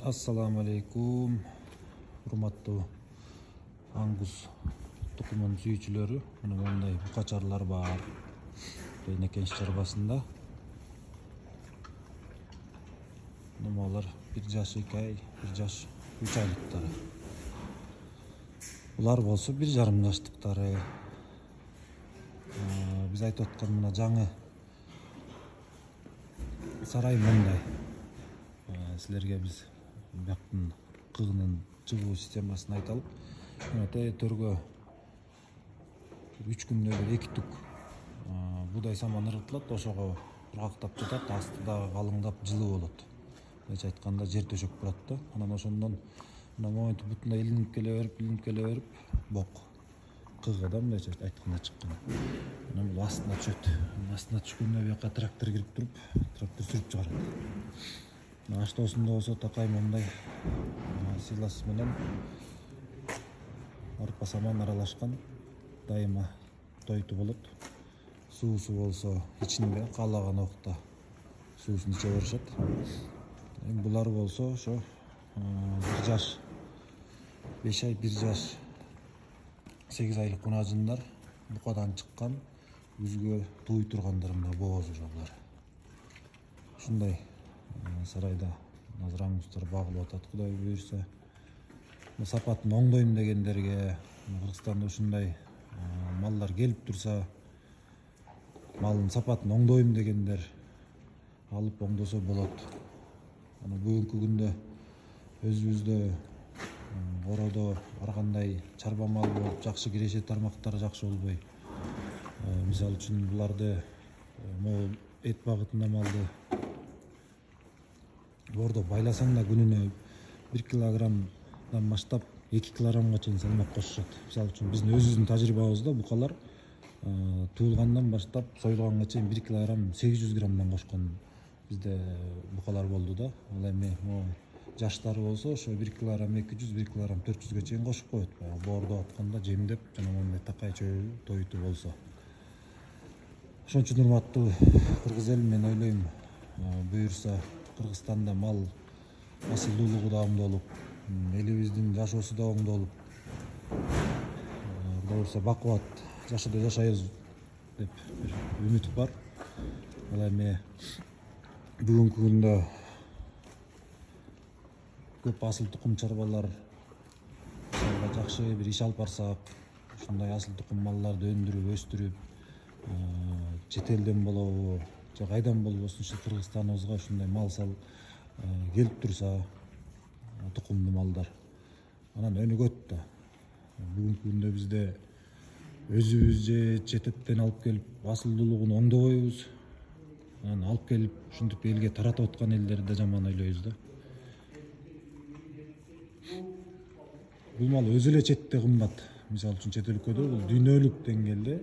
Assalamu alaikum. Hurmattуу Angus tukumun sүйүүчүлөрү. Мына мындай букачарлар бар. Бейнекенш чарбасында. Нумалар 1 жаш 2 ай, 1 жаш 3 айлыктары. Булар болсо 1,5 жаштыктары. Биз айтып аткан мына жаңы сарай мындай. Силерге биз бияктын кыгынын чыгуу системасын айталып, төргө 3 күндө бир 2 тук будай саман ыргытылат, ошого кургактап жатат, асты дагы калыңдап жылуу болот. Эч айтканда жер төшөк турат да. Анан ошондон мына моментти бутунда илинип келе берип, бок кыгы да мындайча айтканда чыккан. Анан бул астына түшөт. Астына түшкөндө бияка трактор кирип туруп, трактор сүрүп чыгарат. Аштоосунда болсо такай мындай силас менен арпа саман аралашкан, дайыма тойту болот. Суусу болсо ичинде каалаган убакта суусун иче беришет. Булар болсо ошо 1 жаш 5 ай, 1 жаш 8 айлык унажындар, букадан чыккан, күзгө тууй тургандар мына бооз уже булар. Ушундай сарайда азыр аңгустар багылып атат, Кудай буйрса. Сапатын оңдойм дегендерге, Кыргызстанда ушундай малдар келип турса, малдын сапатын оңдойм дегендер алып оңдосо болот. Ана бүгүнкү күндө өзүбүздө ородо ар кандай чарба мал болуп, жакшы киреше тармактары жакшы болбой. Мисалы үчүн буларды могул эт багытында малды бордо байласаң да күнүнө 1 килограммдан баштап 2 килограммга чейин салмак кошушат. Мисалы үчүн биздин өзүбүздүн тажрыйбабызда букалар туулгандан баштап союлганга чейин 1 килограмм 800 граммдан кошкон бизде букалар болду да. Ал эми жаштары болсо ошо 1 килограмм 200, 1 килограмм 400га чейин кошуп коет. Боордо атканда жемдеп, жана мондай такай чөйрө тойту болсо. Ошон үчүн урматтуу кыргыз эл, мен ойлойм, буйрса Кыргызстанда мал асылдуулугу да оңдолуп, элибиздин жашоосу да оңдолуп, Кудай буйрса бакубат жашоодо жашайбыз деп бир үмүт бар. Ал эми бүгүнкү күндө көп асыл тукум чарбалар жакшы бир иш алып барсак, ушундай асыл тукум малларды өндүрүп, өстүрүп, чет элден болобу, же кайдан болбосун ушу Кыргызстаныбызга ушундай мал сал келип турса, тукумдуу малдар, анан өнүгөт да. Бүгүнкү күндө бизде өзүбүз же чет элден алып келип асылдуулугун оңдобойбуз. Анан алып келип ушинтип элге таратып аткан элдерди да жаман ойлойбуз да. Бул мал өзү эле четте кымбат. Мисалы үчүн чет өлкөдө бул дүйнөлүк деңгээлде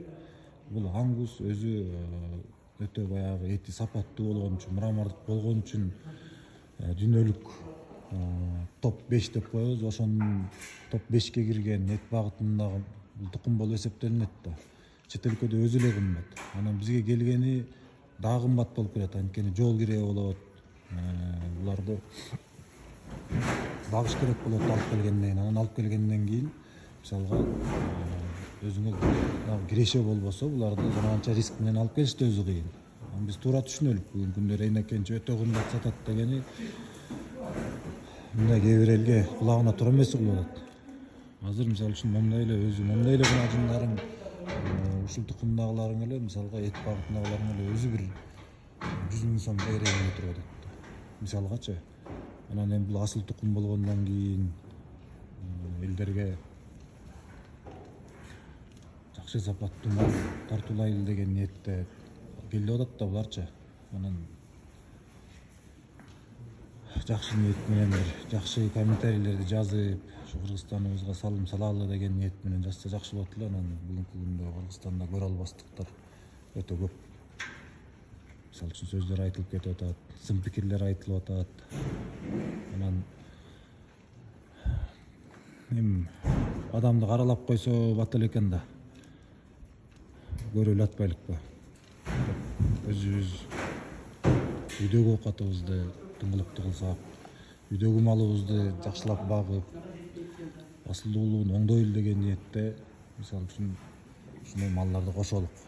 бул аңгус өзү өтө баягы эти сапаттуу болгон үчүн, мрамордук болгон үчүн дүйнөлүк топ 5 деп коебуз. Ошонун топ 5ке кирген эт багытындагы бул тукум болуп эсептелинет да. Чет өлкөдө өзү эле кымбат. Анан бизге келгени дагы кымбат болуп келет, анткени жол кирээ болот. Буларды багыш керек болот алып келгенден. Анан алып келгенден кийин мисалга өзүңө киреше болбосо, буларды анча риск менен алып келиш да өзү кыйын. Биз туура түшүнөлүк, бүгүнкү күндө рейнекенчи өтө кымбат сатат дегени мындай кээ бир элге кулагына туура эмес угулуп атат. Азыр мисалы үчүн момундай эле өзү момундай эле кунажындарың, ушул тукумдагыларың эле, мисалга эт багытындагыларың эле өзү бир 100 000 сом береги туруп атат. Мисалгачы. Анан эми бул асыл тукум болгондон кийин элдерге жакшы сапаттуу мал тартуулайлы деген ниетте келип атат да буларчы. Анан жакшы ниет менен бир жакшы комментарийлерди жазып, ушу Кыргызстаныбызга салым салалы деген ниет менен жазса жакшы болот эле. Анан бүгүнкү күндө Кыргызстанда көрө албастыктар өтө көп. Мисалы үчүн сөздөр айтылып кетип атат, сын пикирлер айтылып атат. Анан эми адамды каралап койсо бат эле экен да. Көрүп эле атпайлыкпы? Өзүбүз үйдөгү оокатыбызды тыңгылыктуу кылсак, үйдөгү малыбызды жакшылап багып, асылдуулугун оңдойлу деген ниетте мисалы үчүн ушундай малларды кошолук.